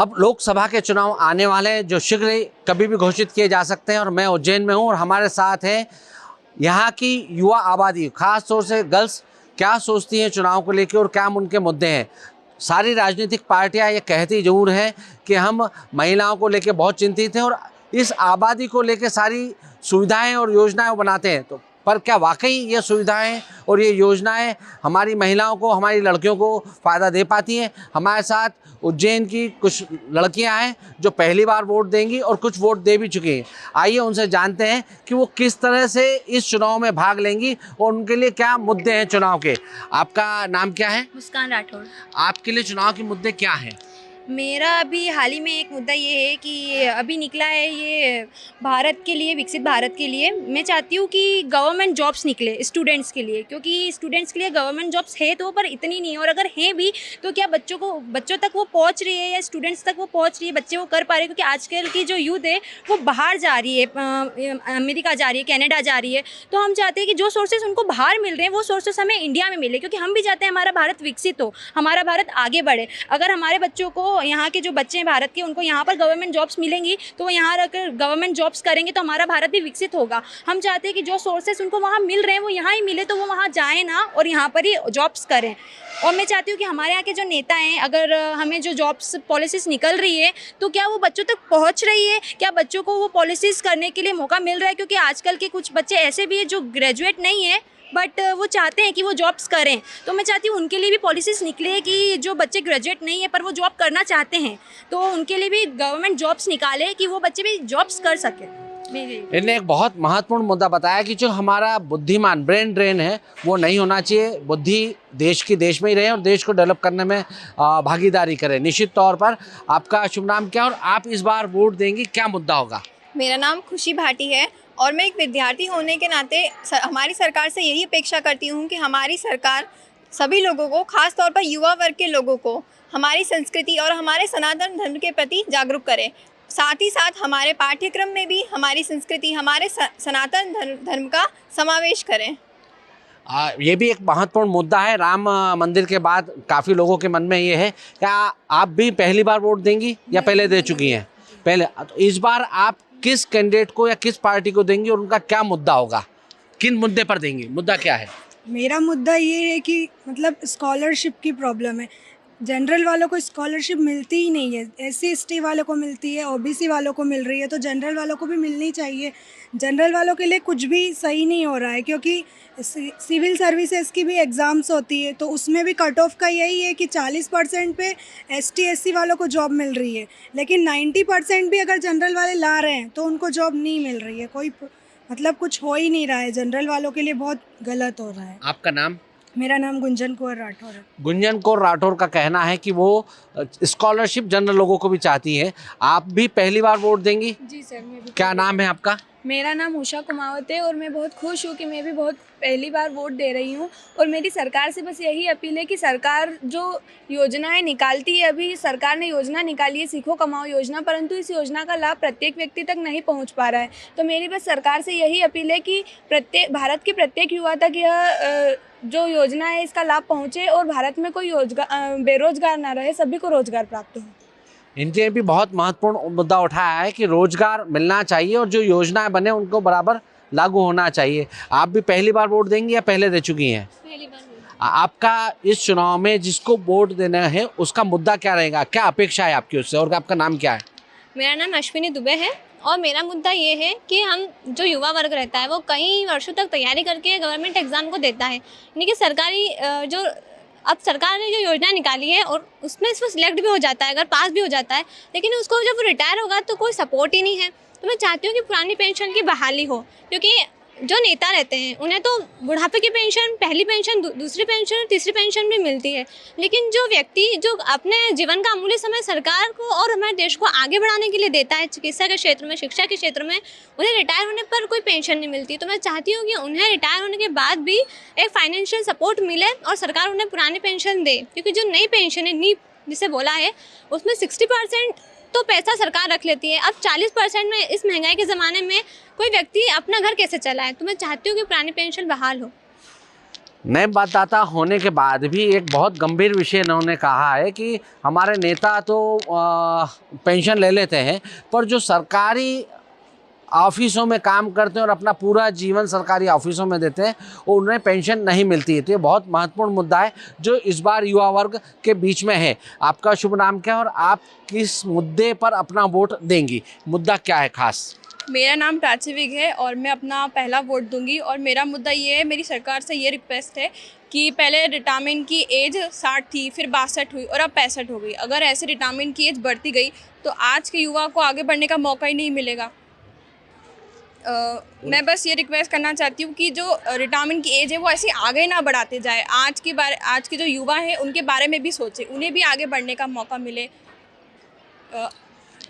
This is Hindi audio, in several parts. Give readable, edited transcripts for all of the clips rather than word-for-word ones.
अब लोकसभा के चुनाव आने वाले हैं जो शीघ्र ही कभी भी घोषित किए जा सकते हैं और मैं उज्जैन में हूँ और हमारे साथ है यहाँ की युवा आबादी, खास तौर से गर्ल्स क्या सोचती हैं चुनाव को लेकर और क्या उनके मुद्दे हैं। सारी राजनीतिक पार्टियां ये कहती जरूर हैं कि हम महिलाओं को लेकर बहुत चिंतित हैं और इस आबादी को लेकर सारी सुविधाएं और योजनाएं बनाते हैं, तो पर क्या वाकई ये सुविधाएं और ये योजनाएं हमारी महिलाओं को, हमारी लड़कियों को फ़ायदा दे पाती हैं? हमारे साथ उज्जैन की कुछ लड़कियां हैं जो पहली बार वोट देंगी और कुछ वोट दे भी चुकी हैं। आइए उनसे जानते हैं कि वो किस तरह से इस चुनाव में भाग लेंगी और उनके लिए क्या मुद्दे हैं चुनाव के। आपका नाम क्या है? मुस्कान राठौर। आपके लिए चुनाव के मुद्दे क्या हैं? मेरा अभी हाल ही में एक मुद्दा ये है कि अभी निकला है ये भारत के लिए, विकसित भारत के लिए मैं चाहती हूँ कि गवर्नमेंट जॉब्स निकले स्टूडेंट्स के लिए, क्योंकि स्टूडेंट्स के लिए गवर्नमेंट जॉब्स है तो पर इतनी नहीं है, और अगर हैं भी तो क्या बच्चों तक वो पहुँच रही है या स्टूडेंट्स तक वो पहुँच रही है, बच्चे वो कर पा रहे हैं? क्योंकि आजकल की जो यूथ है वो बाहर जा रही है, अमेरिका जा रही है, कनाडा जा रही है। तो हम चाहते हैं कि जो सोर्सेज उनको बाहर मिल रहे हैं वो सोर्सेज हमें इंडिया में मिले, क्योंकि हम भी चाहते हैं हमारा भारत विकसित हो, हमारा भारत आगे बढ़े। अगर हमारे बच्चों को, यहाँ के जो बच्चे हैं भारत के, उनको यहाँ पर गवर्नमेंट जॉब्स मिलेंगी तो वो यहाँ रहकर गवर्नमेंट जॉब्स करेंगे तो हमारा भारत भी विकसित होगा। हम चाहते हैं कि जो सोर्सेस उनको वहाँ मिल रहे हैं वो यहाँ ही मिले, तो वो वहाँ जाएँ ना और यहाँ पर ही जॉब्स करें। और मैं चाहती हूँ कि हमारे यहाँ के जो नेता हैं, अगर हमें जो जॉब्स पॉलिसीज़ निकल रही है तो क्या वो बच्चों तक पहुँच रही है, क्या बच्चों को वो पॉलिसीज़ करने के लिए मौका मिल रहा है? क्योंकि आजकल के कुछ बच्चे ऐसे भी हैं जो ग्रेजुएट नहीं है बट वो चाहते हैं कि वो जॉब्स करें, तो मैं चाहती हूँ उनके लिए भी पॉलिसीज़ निकले कि जो बच्चे ग्रेजुएट नहीं है पर वो जॉब करना चाहते हैं तो उनके लिए भी गवर्नमेंट जॉब्स निकाले कि वो बच्चे भी जॉब्स कर सकें। इन्हें एक बहुत महत्वपूर्ण मुद्दा बताया कि जो हमारा बुद्धिमान ब्रेन ड्रेन है वो नहीं होना चाहिए, बुद्धि देश की देश में ही रहे और देश को डेवलप करने में भागीदारी करें। निश्चित तौर पर आपका शुभ नाम क्या और आप इस बार वोट देंगी, क्या मुद्दा होगा? मेरा नाम खुशी भाटी है और मैं एक विद्यार्थी होने के नाते हमारी सरकार से यही अपेक्षा करती हूँ कि हमारी सरकार सभी लोगों को, खास तौर पर युवा वर्ग के लोगों को, हमारी संस्कृति और हमारे सनातन धर्म के प्रति जागरूक करे। साथ ही साथ हमारे पाठ्यक्रम में भी हमारी संस्कृति, हमारे सनातन धर्म का समावेश करें। ये भी एक महत्वपूर्ण मुद्दा है। राम मंदिर के बाद काफ़ी लोगों के मन में ये है, क्या आप भी पहली बार वोट देंगी या पहले दे चुकी हैं? पहले। तो इस बार आप किस कैंडिडेट को या किस पार्टी को देंगी और उनका क्या मुद्दा होगा, किन मुद्दे पर देंगी? मुद्दा क्या है? मेरा मुद्दा ये है कि मतलब स्कॉलरशिप की प्रॉब्लम है। जनरल वालों को स्कॉलरशिप मिलती ही नहीं है, SC ST वालों को मिलती है, OBC वालों को मिल रही है, तो जनरल वालों को भी मिलनी चाहिए। जनरल वालों के लिए कुछ भी सही नहीं हो रहा है, क्योंकि सिविल सर्विसेज की भी एग्ज़ाम्स होती है तो उसमें भी कट ऑफ का यही है कि 40% पे ST SC वालों को जॉब मिल रही है, लेकिन 90% भी अगर जनरल वाले ला रहे हैं तो उनको जॉब नहीं मिल रही है। कोई मतलब कुछ हो ही नहीं रहा है, जनरल वालों के लिए बहुत गलत हो रहा है। आपका नाम? मेरा नाम गुंजन कौर राठौर है। गुंजन कौर राठौर का कहना है कि वो स्कॉलरशिप जनरल लोगों को भी चाहती है। आप भी पहली बार वोट देंगी? जी सर, मैं भी। क्या नाम है आपका? मेरा नाम उषा कुमावत है और मैं बहुत खुश हूँ कि मैं भी बहुत पहली बार वोट दे रही हूँ। और मेरी सरकार से बस यही अपील है कि सरकार जो योजनाएं निकालती है, अभी सरकार ने योजना निकाली है सीखो कमाओ योजना, परंतु इस योजना का लाभ प्रत्येक व्यक्ति तक नहीं पहुँच पा रहा है। तो मेरी बस सरकार से यही अपील है कि भारत के प्रत्येक युवा तक यह जो योजना है इसका लाभ पहुँचे और भारत में कोई बेरोजगार ना रहे, सभी को रोजगार प्राप्त हो। इनके भी बहुत महत्वपूर्ण मुद्दा उठाया है कि रोजगार मिलना चाहिए और जो योजनाएं बने उनको बराबर लागू होना चाहिए। आप भी पहली बार वोट देंगी या पहले दे चुकी हैं? पहली बार। आपका इस चुनाव में जिसको वोट देना है उसका मुद्दा क्या रहेगा, क्या अपेक्षा है आपकी उससे, और आपका नाम क्या है? मेरा नाम अश्विनी दुबे है और मेरा मुद्दा ये है कि हम जो युवा वर्ग रहता है वो कई वर्षों तक तैयारी करके गवर्नमेंट एग्ज़ाम को देता है, यानी कि सरकारी जो अब सरकार ने जो योजना निकाली है और उसमें वो सिलेक्ट भी हो जाता है, अगर पास भी हो जाता है, लेकिन उसको जब वो रिटायर होगा तो कोई सपोर्ट ही नहीं है। तो मैं चाहती हूँ कि पुरानी पेंशन की बहाली हो, क्योंकि जो नेता रहते हैं उन्हें तो बुढ़ापे की पेंशन, पहली पेंशन, दूसरी पेंशन और तीसरी पेंशन भी मिलती है, लेकिन जो व्यक्ति जो अपने जीवन का अमूल्य समय सरकार को और हमारे देश को आगे बढ़ाने के लिए देता है, चिकित्सा के क्षेत्र में, शिक्षा के क्षेत्र में, उन्हें रिटायर होने पर कोई पेंशन नहीं मिलती। तो मैं चाहती हूँ कि उन्हें रिटायर होने के बाद भी एक फाइनेंशियल सपोर्ट मिले और सरकार उन्हें पुरानी पेंशन दे, क्योंकि जो नई पेंशन है, नीप जिसे बोला है, उसमें 60% तो पैसा सरकार रख लेती है। अब 40% में इस महंगाई के ज़माने में कोई व्यक्ति अपना घर कैसे चलाए? तो मैं चाहती हूँ कि पुरानी पेंशन बहाल हो। नए मतदाता होने के बाद भी एक बहुत गंभीर विषय इन्होंने कहा है कि हमारे नेता तो पेंशन ले लेते हैं, पर जो सरकारी ऑफिसों में काम करते हैं और अपना पूरा जीवन सरकारी ऑफिसों में देते हैं, और उन्हें पेंशन नहीं मिलती है। तो ये बहुत महत्वपूर्ण मुद्दा है जो इस बार युवा वर्ग के बीच में है। आपका शुभ नाम क्या है और आप किस मुद्दे पर अपना वोट देंगी? मुद्दा क्या है खास? मेरा नाम प्राची विग है और मैं अपना पहला वोट दूंगी। और मेरा मुद्दा ये है, मेरी सरकार से ये रिक्वेस्ट है कि पहले रिटायरमेंट की एज 60 थी, फिर 62 हुई और अब 65 हो गई। अगर ऐसे रिटायरमेंट की एज बढ़ती गई तो आज के युवा को आगे बढ़ने का मौका ही नहीं मिलेगा। मैं बस ये रिक्वेस्ट करना चाहती हूँ कि जो रिटायरमेंट की एज है वो ऐसे आगे ना बढ़ाते जाए। आज के जो युवा हैं उनके बारे में भी सोचें, उन्हें भी आगे बढ़ने का मौका मिले।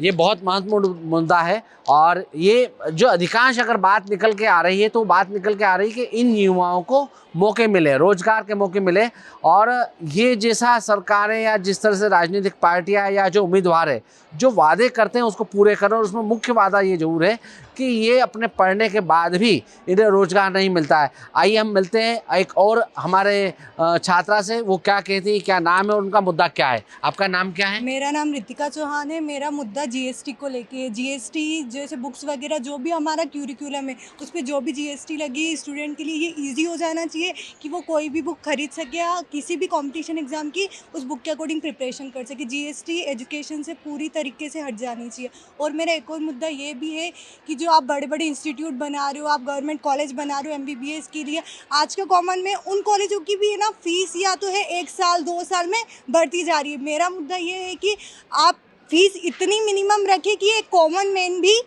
ये बहुत महत्वपूर्ण मुद्दा है, और ये जो अधिकांश अगर बात निकल के आ रही है तो बात निकल के आ रही है कि इन युवाओं को मौके मिले, रोजगार के मौके मिले, और ये जैसा सरकारें या जिस तरह से राजनीतिक पार्टियां या जो उम्मीदवार है जो वादे करते हैं उसको पूरे करें। और उसमें मुख्य वादा ये जरूर है कि ये अपने पढ़ने के बाद भी इन्हें रोजगार नहीं मिलता है। आइए हम मिलते हैं एक और हमारे छात्रा से, वो क्या कहती है, क्या नाम है और उनका मुद्दा क्या है। आपका नाम क्या है? मेरा नाम रितिका चौहान है। मेरा मुद्दा जीएसटी को लेके है। जीएसटी जैसे बुक्स वगैरह जो भी हमारा क्यूरिकुलम है उस पर जो भी जीएसटी लगी, स्टूडेंट के लिए ये इजी हो जाना चाहिए कि वो कोई भी बुक खरीद सके या किसी भी कंपटीशन एग्जाम की उस बुक के अकॉर्डिंग प्रिपरेशन कर सके। जीएसटी एजुकेशन से पूरी तरीके से हट जानी चाहिए। और मेरा एक और मुद्दा ये भी है कि जो आप बड़े बड़े इंस्टीट्यूट बना रहे हो, आप गवर्नमेंट कॉलेज बना रहे हो एमबीबीएस के लिए, आज के कॉमन में उन कॉलेजों की भी है ना फीस या तो है 1 साल 2 साल में बढ़ती जा रही है। मेरा मुद्दा ये है कि आप फीस इतनी मिनिमम रखें कि एक कॉमन मैन भी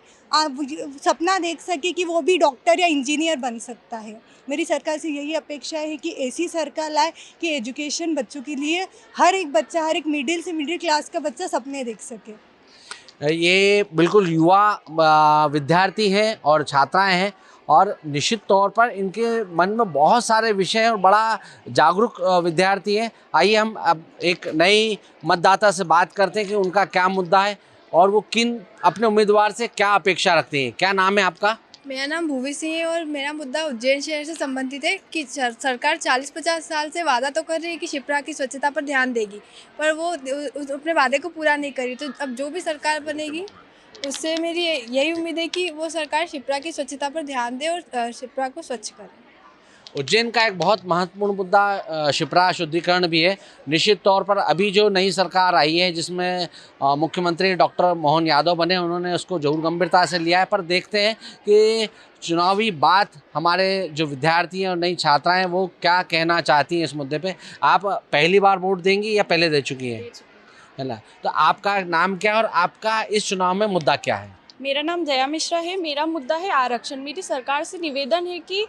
सपना देख सके कि वो भी डॉक्टर या इंजीनियर बन सकता है। मेरी सरकार से यही अपेक्षा है कि ऐसी सरकार लाए कि एजुकेशन बच्चों के लिए हर एक बच्चा, हर एक मिडिल से मिडिल क्लास का बच्चा सपने देख सके। ये बिल्कुल युवा विद्यार्थी हैं और छात्राएं हैं, और निश्चित तौर पर इनके मन में बहुत सारे विषय हैं और बड़ा जागरूक विद्यार्थी हैं। आइए हम अब एक नई मतदाता से बात करते हैं कि उनका क्या मुद्दा है और वो किन अपने उम्मीदवार से क्या अपेक्षा रखते हैं। क्या नाम है आपका? मेरा नाम भूवी सिंह है और मेरा मुद्दा उज्जैन शहर से संबंधित है कि सरकार 40-50 साल से वादा तो कर रही है कि शिप्रा की स्वच्छता पर ध्यान देगी, पर वो अपने वादे को पूरा नहीं करी। तो अब जो भी सरकार बनेगी उससे मेरी यही उम्मीद है कि वो सरकार शिप्रा की स्वच्छता पर ध्यान दे और शिप्रा को स्वच्छ करे। उज्जैन का एक बहुत महत्वपूर्ण मुद्दा शिप्रा शुद्धिकरण भी है। निश्चित तौर पर अभी जो नई सरकार आई है जिसमें मुख्यमंत्री डॉक्टर मोहन यादव बने, उन्होंने उसको जरूर गंभीरता से लिया है, पर देखते हैं कि चुनावी बात हमारे जो विद्यार्थी हैं और नई छात्राएं वो क्या कहना चाहती हैं इस मुद्दे पे। आप पहली बार वोट देंगी या पहले दे चुकी हैं? है ना, तो आपका नाम क्या है और आपका इस चुनाव में मुद्दा क्या है? मेरा नाम जया मिश्रा है। मेरा मुद्दा है आरक्षण। मेरी सरकार से निवेदन है कि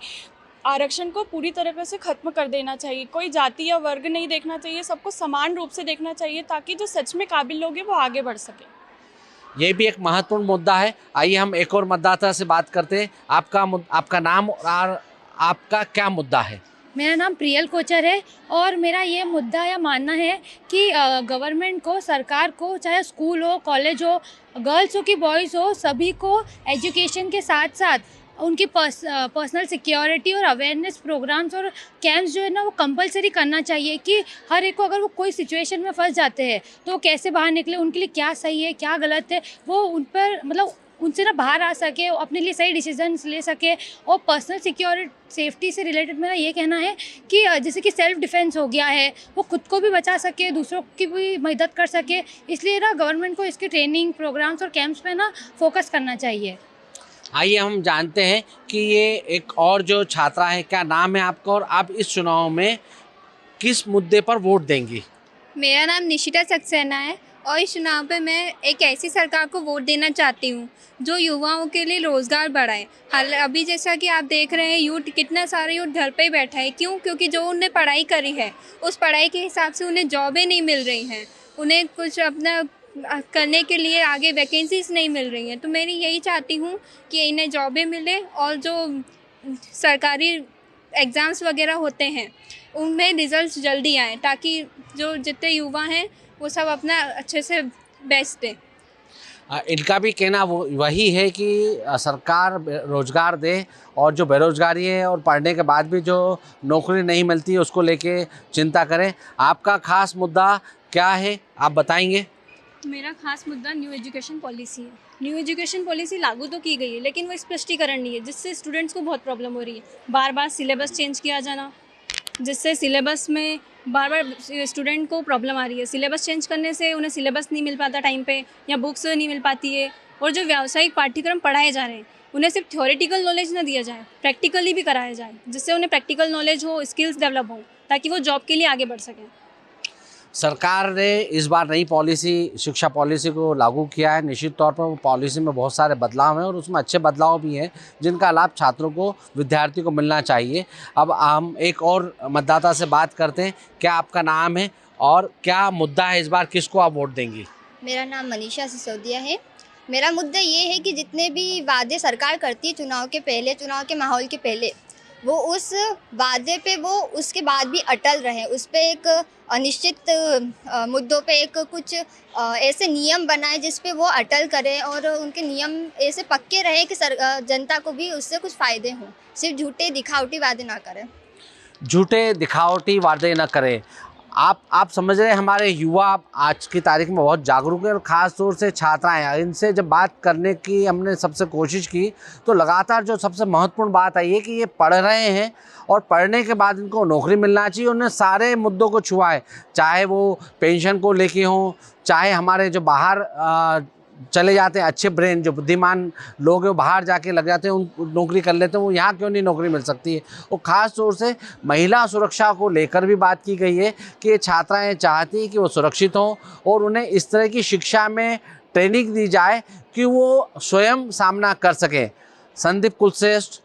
आरक्षण को पूरी तरीके से ख़त्म कर देना चाहिए। कोई जाति या वर्ग नहीं देखना चाहिए, सबको समान रूप से देखना चाहिए ताकि जो सच में काबिल लोग हैं वो आगे बढ़ सके। ये भी एक महत्वपूर्ण मुद्दा है। आइए हम एक और मतदाता से बात करते हैं। आपका नाम और आपका क्या मुद्दा है? मेरा नाम प्रियल कोचर है और मेरा ये मुद्दा या मानना है कि गवर्नमेंट को, सरकार को, चाहे स्कूल हो, कॉलेज हो, गर्ल्स हो कि बॉयज़ हो, सभी को एजुकेशन के साथ साथ उनकी पर्सनल सिक्योरिटी और अवेयरनेस प्रोग्राम्स और कैंप्स जो है ना वो कंपलसरी करना चाहिए कि हर एक को, अगर वो कोई सिचुएशन में फंस जाते हैं तो वो कैसे बाहर निकले, उनके लिए क्या सही है क्या गलत है, वो उन पर मतलब उनसे ना बाहर आ सके, अपने लिए सही डिसीजंस ले सके। और पर्सनल सिक्योरिटी सेफ्टी से रिलेटेड मेरा ये कहना है कि जैसे कि सेल्फ डिफेंस हो गया है, वो खुद को भी बचा सके, दूसरों की भी मदद कर सके। इसलिए ना गवर्नमेंट को इसके ट्रेनिंग प्रोग्राम्स और कैंप्स पे ना फोकस करना चाहिए। आइए हम जानते हैं कि ये एक और जो छात्रा है, क्या नाम है आपका और आप इस चुनाव में किस मुद्दे पर वोट देंगी? मेरा नाम निशिता सक्सेना है और इस चुनाव पे मैं एक ऐसी सरकार को वोट देना चाहती हूँ जो युवाओं के लिए रोज़गार बढ़ाए। अभी जैसा कि आप देख रहे हैं यूथ, कितना सारा यूथ घर पे ही बैठा है। क्यों? क्योंकि जो उन्हें पढ़ाई करी है उस पढ़ाई के हिसाब से उन्हें जॉबें नहीं मिल रही हैं, उन्हें कुछ अपना करने के लिए आगे वैकेंसीज नहीं मिल रही हैं। तो मेरी यही चाहती हूँ कि इन्हें जॉबें मिले और जो सरकारी एग्ज़ाम्स वगैरह होते हैं उनमें रिज़ल्ट जल्दी आए ताकि जो जितने युवा हैं वो सब अपना अच्छे से बेस्ट दें। इनका भी कहना वही है कि सरकार रोज़गार दे और जो बेरोज़गारी है और पढ़ने के बाद भी जो नौकरी नहीं मिलती है उसको लेके चिंता करें। आपका खास मुद्दा क्या है, आप बताएंगे? मेरा खास मुद्दा न्यू एजुकेशन पॉलिसी है। न्यू एजुकेशन पॉलिसी लागू तो की गई है लेकिन वो स्पष्टीकरण नहीं है, जिससे स्टूडेंट्स को बहुत प्रॉब्लम हो रही है। बार बार सिलेबस चेंज किया जाना, जिससे सिलेबस में बार बार स्टूडेंट को प्रॉब्लम आ रही है। सिलेबस चेंज करने से उन्हें सिलेबस नहीं मिल पाता टाइम पे, या बुक्स नहीं मिल पाती है। और जो व्यावसायिक पाठ्यक्रम पढ़ाए जा रहे हैं उन्हें सिर्फ थ्योरेटिकल नॉलेज ना दिया जाए, प्रैक्टिकली भी कराया जाए, जिससे उन्हें प्रैक्टिकल नॉलेज हो, स्किल्स डेवलप हो, ताकि वो जॉब के लिए आगे बढ़ सकें। सरकार ने इस बार नई पॉलिसी, शिक्षा पॉलिसी को लागू किया है। निश्चित तौर पर वो पॉलिसी में बहुत सारे बदलाव हैं और उसमें अच्छे बदलाव भी हैं जिनका लाभ छात्रों को, विद्यार्थी को मिलना चाहिए। अब हम एक और मतदाता से बात करते हैं। क्या आपका नाम है और क्या मुद्दा है इस बार, किसको आप वोट देंगी? मेरा नाम मनीषा सिसोदिया है। मेरा मुद्दा ये है कि जितने भी वादे सरकार करती है चुनाव के पहले, चुनाव के माहौल के पहले, वो उस वादे पे वो उसके बाद भी अटल रहे। उस पे एक अनिश्चित मुद्दों पे एक कुछ ऐसे नियम बनाए जिस पे वो अटल करें और उनके नियम ऐसे पक्के रहे कि जनता को भी उससे कुछ फ़ायदे हों। सिर्फ झूठे दिखावटी वादे ना करें। झूठे दिखावटी वादे न करें। आप समझ रहे हैं, हमारे युवा आज की तारीख में बहुत जागरूक है और ख़ास तौर से छात्राएं। इनसे जब बात करने की हमने सबसे कोशिश की तो लगातार जो सबसे महत्वपूर्ण बात आई है कि ये पढ़ रहे हैं और पढ़ने के बाद इनको नौकरी मिलना चाहिए। उन्होंने सारे मुद्दों को छुआ है, चाहे वो पेंशन को लेके हों, चाहे हमारे जो बाहर चले जाते हैं अच्छे ब्रेन, जो बुद्धिमान लोग हैं वो बाहर जाके लग जाते हैं, उन नौकरी कर लेते हैं, वो यहाँ क्यों नहीं नौकरी मिल सकती है। और ख़ास तौर से महिला सुरक्षा को लेकर भी बात की गई है कि ये छात्राएं चाहती हैं कि वो सुरक्षित हों और उन्हें इस तरह की शिक्षा में ट्रेनिंग दी जाए कि वो स्वयं सामना कर सकें। संदीप कुलश्रेष्ठ,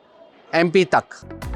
MP तक।